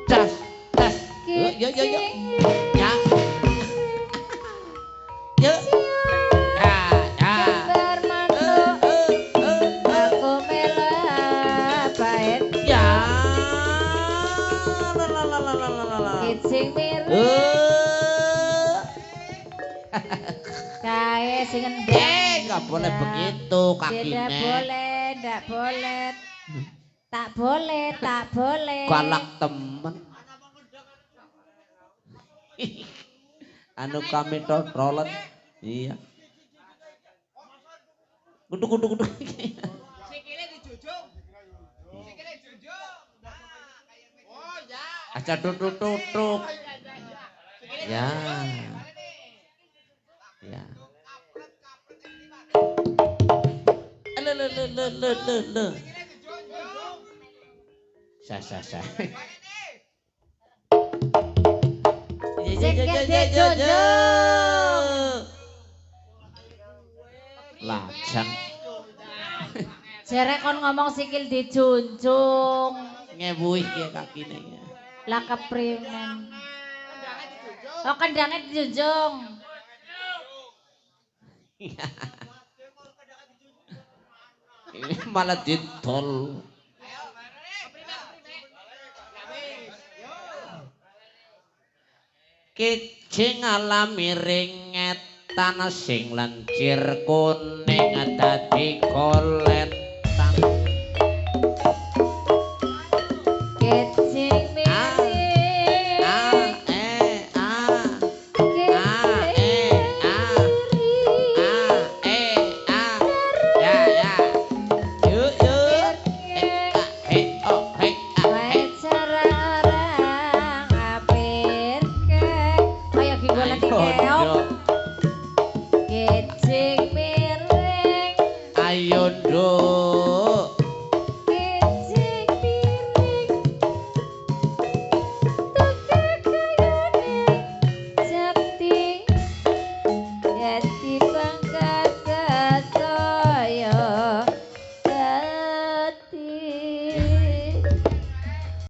Das, das. Yuk, yuk, yuk, yuk. Ya. Yuk. Ya, ya. Gambar manuk. Aku mela baet. Ya. La la la la la la la. Kicing mirip. Kae sing endang. Nggak boleh begitu kakinya. Tidak boleh, tidak boleh. Tak boleh, tak boleh. Galak temen. Anu kami trolen. Iya. Guduk guduk guduk. Sikile dijujung. Sikile dijujung. Oh ya. Aja tutuk. Ya. Ya. Le. Sa. Ya. Lajang. Jerek kon ngomong sikil dijunjung. Ngewuih ya kakine ya. Lah keprimen. Oh kendangnya dijunjung. Ini malah ditol. Kicing alami ringet tanah sing lancir kuning dadi golek.